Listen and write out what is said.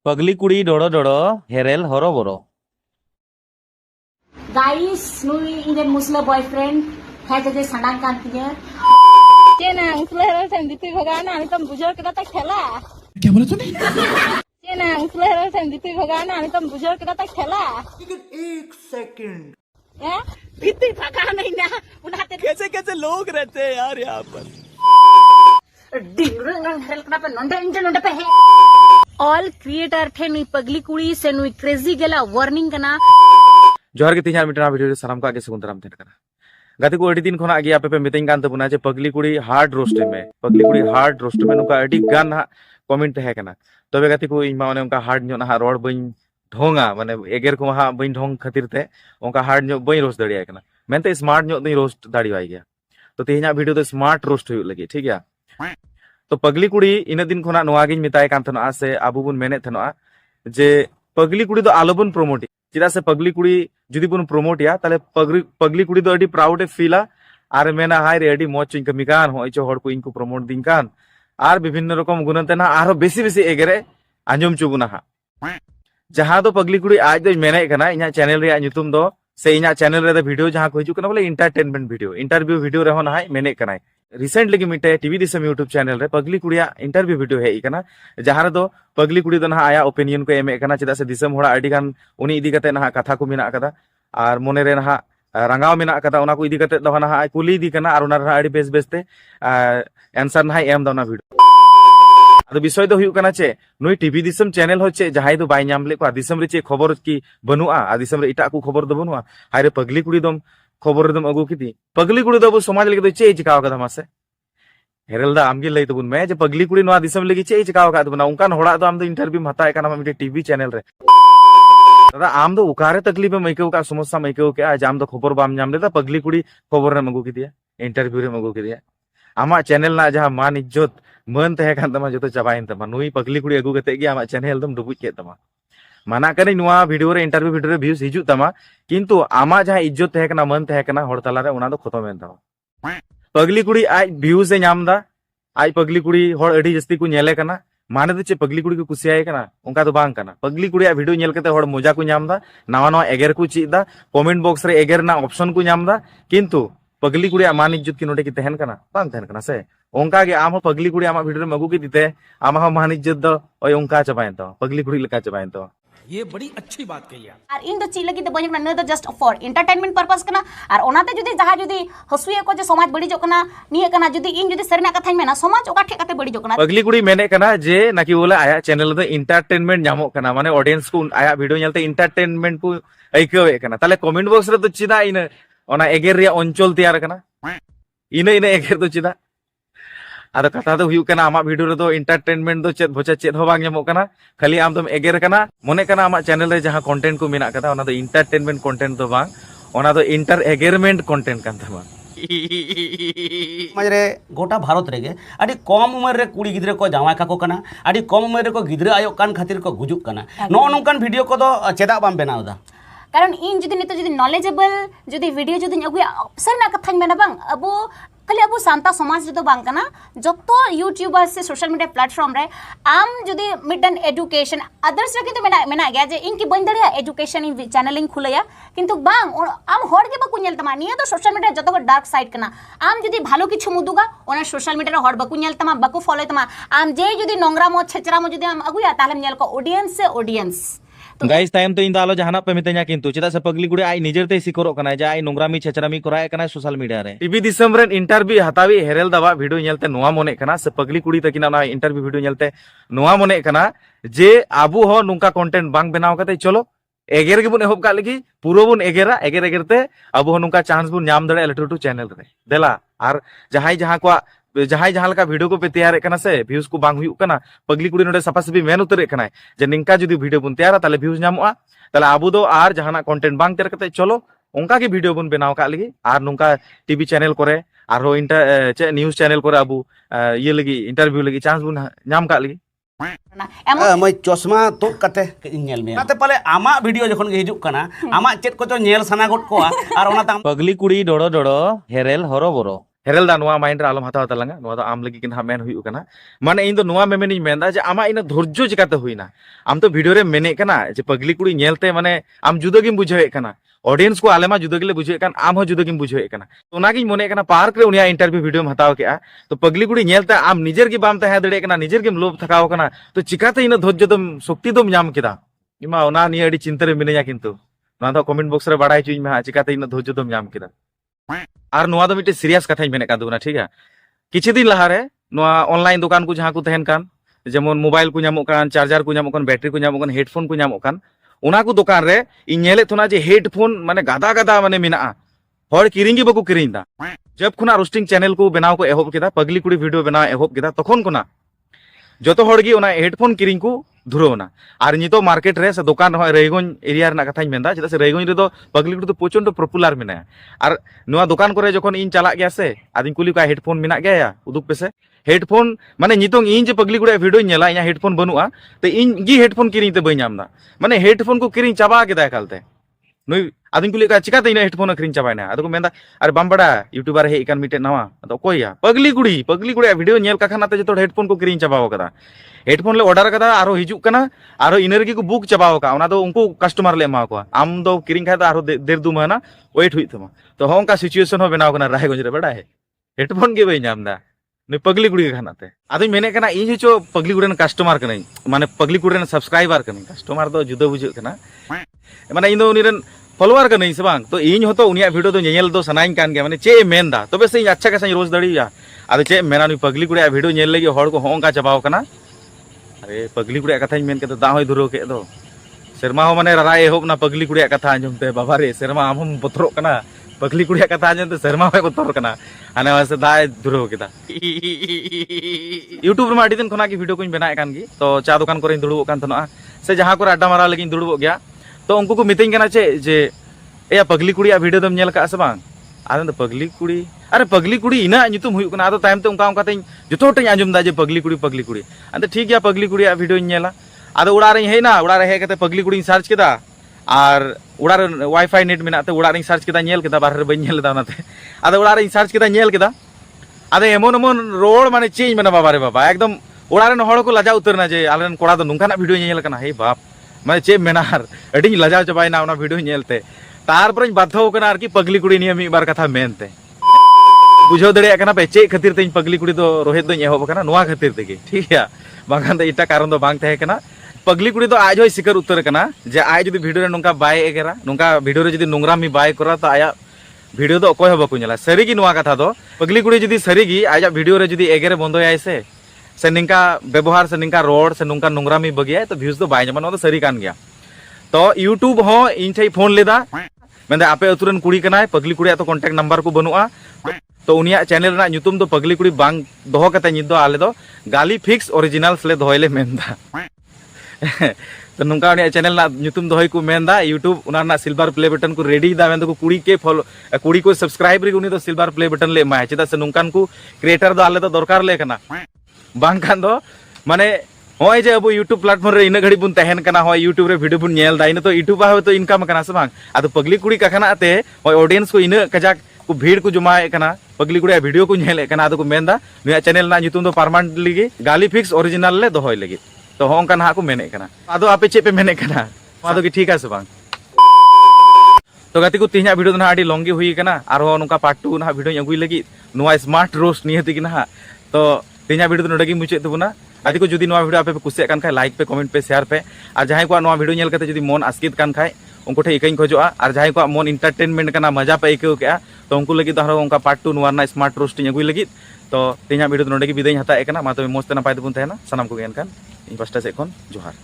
पगली कुड़ी डोड़ो डोड़ो हेरेल हरो बरो गाइस नुई इंजन मुस्ला बॉयफ्रेंड है जजे सनांग कान तिया चेना मुस्ला हेरो सेम दिती भगाना अनि तुम बुझो केदा ता खेला क्या बोला तूने? चेना मुस्ला हेरो सेम दिती भगाना अनि तुम बुझो केदा ता खेला लेकिन एक सेकंड ए दिती भगा नहीं ना उनाते कैसे कैसे लोग रहते हैं यार यहाँ पर। डिंगरंग हेल कना पे नंडे इंजन नंडे पे है ऑल क्रिएटर थे नुई पगली कुड़ी से नुई क्रेजी गेला वार्निंग कना जोहर के तीन मीटर वीडियो साराम का आगे सगुंतराम तहन कना गाते को अड़ी दिन खोना आगे आपे पे मितें कान तबुना जे पगली कुड़ी हार्ड रोस्ट में पगली कुड़ी हार्ड रोस्ट में नुका अड़ी गान हा कमेंट तहे कना तबे गाते को इमा माने उनका हार्ड न्यो ना रोड बइन ढोंगा माने एगेर को हा बइन ढोंग खातिर ते उनका हार्ड न्यो बइन रोस्ट दड़िया कना मेनते स्मार्ट न्यो दई रोस्ट दाड़ी वाई गया तो तेहना वीडियो तो स्मार्ट रोस्ट हुई लगी ठीक है। तो पगली कुड़ी इन दिन खोना नोआ गिन मिताय कान थनोआ से आबु बुन मेने थनोआ जे पगली कुड़ी दो आलोबन प्रमोट चिदा से पगली कुड़ी जुदी बुन प्रमोट या ताले पगली कुड़ी दो अडी प्राउड फीला आर मेना हाय रे अडी मोच इन कमी कान होय चो हड़ को इनको प्रमोट दिन कान आर विभिन्न रकम गुणते ना आरो बेसी बेसी एगेरे आंजम चुबुना हा जहां दो पगली कुड़ी आज दो मेने कना इना चैनल रे nyutum दो से इना चैनल रे वीडियो जहां को हिजु कना बोले एंटरटेनमेंट वीडियो इंटरव्यू वीडियो रे होना है मेने कना रिसेंटली मिटे टीवी दिसम यूट्यूब चैनल रे पगली कुड़िया इंटरव्यू वीडियो है इकना जहां रे दो पगली कुड़ी दो ना आया ओपिनियन को एमे कना चिदा से दिसम होड़ा अडी गान उनी इदी कते ना कथा को मिना कदा आर मोने रे ना रंगाव मिना कदा उना को इदी कते दो ना कुली दी कना आर उना रे अडी बेस बेसते आंसर ना एम दो ना वीडियो आदो विषय दो हुयु कना चे नुई टीवी दिसम चैनल हो चे जहाई दो बाय नाम ले को दिसम रे चे खबर की बनुआ आ दिसम रे इटा को खबर दो बनुआ हाय रे पगली कुड़ी दम खबर दम अगु किती पगली कुड़ी दो समाज लगे चे चिकाव कदा मासे हेरेल दा आमगे लई तबुन मैं जे पगली कुड़ी नोआ दिसम लगी चे चिकाव का दबना उनकान होड़ा दो आम दो इंटरव्यू हताय कना मिटे टीवी चैनल रे दादा आम दो उकारे तकलीफ में मइकेउ का समस्या मइकेउ के आज आम दो खबर बाम नाम लेदा पगली कुड़ी खबर रे मगु किदिया इंटरव्यू रे मगु किदिया आमा चैनल ना जहां मान इज्जत मन तहे कान तमा जतो चाबाइन तमा नुई पगली कुड़ी अगु कते गे आमा चैनल दम डुबुज के तमा माना कने नुआ वीडियो रे इंटरव्यू वीडियो रे व्यूज हिजु तमा किंतु आमा जहां इज्जत तहे कना मन तहे कना होड़ तला रे उना दो खतम एन तमा पगली कुड़ी आज व्यूज ए नाम दा आज पगली कुड़ी होड़ अडी जस्ती को नेले कना माने दो चे पगली कुड़ी को कुसियाय कना उनका तो बांग कना पगली कुड़ी वीडियो नेल कते होड़ मजा को नाम दा नवा नवा एगेर को चीज दा कमेंट बॉक्स रे एगेर ना ऑप्शन को नाम दा किंतु पगली कुड़ी मान इज्जत की नोटे की तहन कना बांग तहन कना से ओंका गे आम पगली कुड़ी आमा वीडियो रे मगु की दिते आमा मान इज्जत दो ओय ओंका चबायन तो पगली कुड़ी लका चबायन तो ये बड़ी अच्छी बात कही है। और इन दो चीज लगी तो बने न तो जस्ट फॉर एंटरटेनमेंट पर्पस कना और ओनाते जुदी जहां जुदी हसुए को जे समाज बड़ी जो कना निये कना जुदी इन जुदी सरना कथा मेना समाज ओका ठेकाते बड़ी जो कना पगली कुड़ी मेने कना जे नाकि बोले आया चैनल दो एंटरटेनमेंट नामो कना माने ऑडियंस को आया वीडियो नेलते एंटरटेनमेंट को आइकवे कना ताले कमेंट बॉक्स रे तो चिदा इन ओना एगेर रे अंचल तैयार कना इन एगेर तो चिदा आदो कथा दो हुयु कना आमा वीडियो रे दो एंटरटेनमेंट दो चेत भोचा चेत हो बांग नेमो कना खाली आम दम एगेर कना मोने कना आमा चैनल रे जहां कंटेंट को मेना कदा ओना दो एंटरटेनमेंट कंटेंट दो बांग ओना दो इंटर एगेरमेंट कंटेंट कान तमा मजरे गोटा भारत रेगे अड़ी कम उम्र रे कुड़ी गिद्रे को जावाय काको कना अड़ी कम उम्र रे को गिद्रे आयो कान खातिर को गुजुक कना नो नोंकान वीडियो को दो चेदा बाम बनावदा कारण इन जुदी नितो जुदी नॉलेजेबल जुदी वीडियो जुदी अगुया सरना कथा मेना बांग अबो खाली अब सान्ता समाज रे बांग कना जतो यूट्यूबर से सोशल मीडिया प्लेटफॉर्म रे आम जुदी मिडन एजुकेशन अदर्स रे किंतु मेना गया जे इनकी बन दड़िया एजुकेशन इन चैनलिंग खुलया किंतु बांग आम होड़ के बाकु नेल तमा निया तो सोशल मीडिया जतो को डार्क साइड कना आम जुदी भालो किछु मुदुगा ओना सोशल मीडिया रे होड़ बाकु नेल तमा बाकु फॉलो तमा आम जे जुदी नोंगरा मो छेचरा मो जुदी आम अगुया ताले नेल को ऑडियंस से ऑडियंस गाइस टाइम तो इन दालो जहाना पे मिते냐 किंतु चिदा से पगली गुड़ी आई निजरते सिकोरो कना जे आई नोंगरामी छेचरामी कराय कना सोशल मीडिया रे टीवी दिसम रे इंटरव्यू हतावी हेरेल दवा वीडियो नेलते नोआ मोने कना से पगली कुड़ी तकिना ना इंटरव्यू वीडियो नेलते नोआ मोने कना जे आबू हो नुका कंटेंट बांग बनाव कते चलो एगेर के बुन एहब का लगी पूरो बुन एगेरा एगेर एगेरते आबू हो नुका चांस बुन नाम दड़े लटू लटू चैनल रे देला आर जहाई जहां को जहां जहां लका वीडियो को पे तैयार कना से व्यूज को बांग हुयु कना पगली कुड़ी नोडे सफा सफी मेन उतरे कना जे निंका जुदी वीडियो बुन तैयारा ताले व्यूज नामोआ ताले आबू दो आर जहाना कंटेंट बांग तैयार कते चलो उनका के वीडियो बुन बनाव का लगी आर नुका टीवी चैनल करे आर हो इंटर चे न्यूज़ चैनल करे आबू ये लगी इंटरव्यू लगी चांस बुन नाम का लगी मैं चश्मा तो कते नेल में नाते पाले आमा वीडियो जखन के हिजुक कना आमा चेत को तो नेल सना गोट को आर ओना ताम पगली कुड़ी डोड़ो डोड़ो हेरेल हरो बरो हेरल दा नोआ माइंड रे आलम हताव तलंगा नोआ दो आम लगी किन हा मेन हुई कना माने इन दो नोआ मेमेनी मेंदा जे आमा इन धैर्य चिकाते हुईना आम तो वीडियो रे मेने कना जे पगली कुड़ी नेलते माने आम जुदा गिम बुझावे कना ऑडियंस को आलेमा जुदा गिले बुझावे कन आम हो जुदा गिम बुझावे कना तो ओनागी मोने कना पार्क रे उनिया इंटरव्यू वीडियो में हताव केआ तो पगली कुड़ी नेलते आम निजेर गी बाम तहे दड़े कना निजेर गिम लोभ थकाव कना तो चिकाते इन धैर्य दम शक्ति दम ᱧᱟᱢ केदा इमा ओना निया अडी चिंता रे मिनेया किंतु नोआ दो कमेंट बॉक्स रे बाडाय चुई मे चिकाते इन धैर्य दम ᱧᱟᱢ केदा और नोआ दो मिटे सीरियस कथाई मेने कादुना ठीक है किछि दिन लहारे नोआ ऑनलाइन दुकान को जहां को तहन कान जेमन मोबाइल को ᱧᱟᱢᱚᱜ कान चार्जर को ᱧᱟᱢᱚᱜ कान बैटरी को ᱧᱟᱢᱚᱜ कान हेडफोन को ᱧᱟᱢᱚᱜ कान ओना को दुकान रे इन नेले थोना जे हेडफोन माने गादा गादा माने मेना हर किरिंगी बको किरिंग दा जब खुना रोस्टिंग चैनल को बनाव को एहोब केदा पगली कुड़ी वीडियो बनाव एहोब केदा तखन कोना जतो हड़गी ओना हेडफोन किरिंग को धुरवना और नितो मार्केट रे से दुकान हो रईगंज एरिया रना कथाई मेंदा चेदा से रईगंज रे दो पगली कुड़ी तो प्रचंड पॉपुलर मेना और नोआ दुकान करे जखन इन चला गया से आदिन कुली का हेडफोन मेना गया उदुक पेसे हेडफोन माने नितों इन जे पगली कुड़ी वीडियो नेला इना हेडफोन बनुआ तो इन गी हेडफोन किरिंग ते बई नामदा माने हेडफोन को किरिंग चाबा केदा एकालते नुई आदिन कुली का चिकाते इन हेडफोन किरिंग चाबायना आदो को मेंदा अरे बाम बड़ा यूट्यूबर हे इकान मिटे नवा तो कोया पगली कुड़ी वीडियो नेल काखानाते जतो हेडफोन को किरिंग चाबाव कदा हेडफोन ले ऑर्डर कदा आरो हिजुक कना आरो इनर की को बुक चाबाव का ओना दो उनको कस्टमर ले एमा को आम दो किरिंग खाय तो आरो देर दु महीना वेट हुई तमा तो होंका सिचुएशन हो बनाव कना रायगंज रे बड़ा है हेडफोन के बई नामदा ने पगली कुड़ी खानाते आदो मेने कना इन जो पगली कुड़ी कस्टमर कनाई माने पगली कुड़ी सब्सक्राइबर कनाई कस्टमर दो जुदा बुझ कना माने इन दो उनीरन फॉलोअर कनाई से बांग तो इन होतो उनिया वीडियो दो नेल दो सनाइन कान गया माने चे मेनदा तबे से अच्छा कैसा रोज दड़िया आदो चे मेना नु पगली कुड़ी वीडियो नेल लगी हड़ को होंका चाबाव कना अरे पगली कुड़ी कथा मेन के दा होय धुरो के दो सेरमा हो माने राय एहोब ना पगली कुड़ी कथा आंजमते बाबा रे सेरमा आम हम बतरो कना पगली कुड़ी कथा आंजमते सेरमा होय बतर कना हाने वासे दाय धुरो केदा यूट्यूब रे आडी दिन खना की वीडियो कोइन बनाए कान गी तो चा दुकान करे दुड़ुबो कान तनोआ से जहां को अड्डा मारा लगी दुड़ुबो गया तो उनको को मितेኝ कना चे जे ए पगली कुड़ी वीडियो दम नेल का से बांग आदन पगली कुड़ी अरे पगली कुड़ी इना नितुम हुई कना आदो टाइम ते उनका उनका तेñ जतोटे आंजम दा जे पगली कुड़ी आदे ठीक गया पगली कुड़ी वीडियो नेला आदो उड़ा रे हेना उड़ा रे हे कते पगली कुड़ी सर्च केदा और उड़ा रे वाईफाई नेट मेनाते उड़ा रे सर्च केदा नेल केदा बाहर रे बई नेल दा ओनाते आदो उड़ा रे सर्च केदा नेल केदा आदो एमन रोड माने चेंज मेना बाबा रे बाबा एकदम उड़ा रे हड़ को लजा उतरना जे आलेन कोड़ा दो नुंकाना वीडियो नेल कना हे बाप माने चे मेनार अडी लजा चबायना ओना वीडियो नेलते तारपर बाध्य कना आरकी पगली कुड़ी निया मी बार कथा मेनते बुझाव दड़े कना पे चे खातिर तेñ पगली कुड़ी दो रोहित दो एहोब कना नोआ खातिर तेगे ठीक है बागान दो इटा कारण दो बांग तहे कना पगली कुड़ी दो आज होय सिकर उतर कना जे आज जदी वीडियो रे नुंका बाय एगेरा नुंका वीडियो रे जदी नोंगरामी बाय करा तो आया वीडियो दो कोय हबको नेला सरीगी नोआ कथा दो पगली कुड़ी जदी सरीगी आजा वीडियो रे जदी एगेरे बंदोयाय से निंका व्यवहार से निंका रोड से नुंका नोंगरामी बगिया तो व्यूज दो बाय जमा नो सरी कान गया तो यूट्यूब हो इन ठे फोन लेदा मेंदे आपे अतुरन कुड़ी कनाय पगली कुड़ी तो कांटेक्ट नंबर को बनुआ तो उनिया चैनल ना ᱧᱩᱛᱩᱢ दो पगली कुड़ी बांग दोहो कते निद दो आले दो गाली फिक्स ओरिजिनल्स ले दोयले मेनदा तो नुंका उनिया चैनल ना ᱧᱩᱛᱩᱢ दोहय को मेनदा यूट्यूब उना ना सिल्वर प्ले बटन को रेडी दा मेन दो कुड़ी के फॉलो कुड़ी को सब्सक्राइब रे उनी दो सिल्वर प्ले बटन ले माय चेदा से नुंकान को क्रिएटर दो आले दो दरकार ले कना बांग खान दो माने होय जे अब यूट्यूब प्लेटफॉर्म रे इना घड़ी बुन तहन कना होय यूट्यूब रे वीडियो बुन नेल दा इन तो यूट्यूब हो तो इनकम कना से बांग आदो पगली कुड़ी कखना ते होय ऑडियंस को इन कजाक को भीड़ को जमाए कना पगली कुड़ी वीडियो को नेल कना आदो को मेनदा नुया चैनल ना ᱧᱩᱛᱩᱢ दो परमानेंटली गे गाली फिक्स ओरिजिनल ले दोहय लगी तो होंका ना को मेने कना आदो आपे चे पे मेने कना आदो की ठीक है से बांग तो गाती को तिहिना वीडियो ना आडी लॉन्गी हुई कना आरो नुका पार्ट 2 ना वीडियो अगुई लगी नुआ स्मार्ट रोस्ट नियति कि ना तो तिहिना वीडियो नडगी मुचे तबुना आदि को जुदी नोआ वीडियो आपे कुसिया कान खाय लाइक पे कमेंट पे शेयर पे और जहां को नोआ वीडियो नेल कते जुदी मन आस्कित कान खाय उनको ठे इकाइन खोजोआ और जहां को मन एंटरटेनमेंट कना मजा पे इकौ के तो उनको लगी तो उनका पार्ट 2 नोआ ना स्मार्ट रोस्टिंग अगुई लगी तो तिहिना वीडियो नडगी बिदाय हता एकना मा तबे मोस्ते ना पाय दबुन तहना सनाम को गेन कान इन पास्टा से कोन जोहार।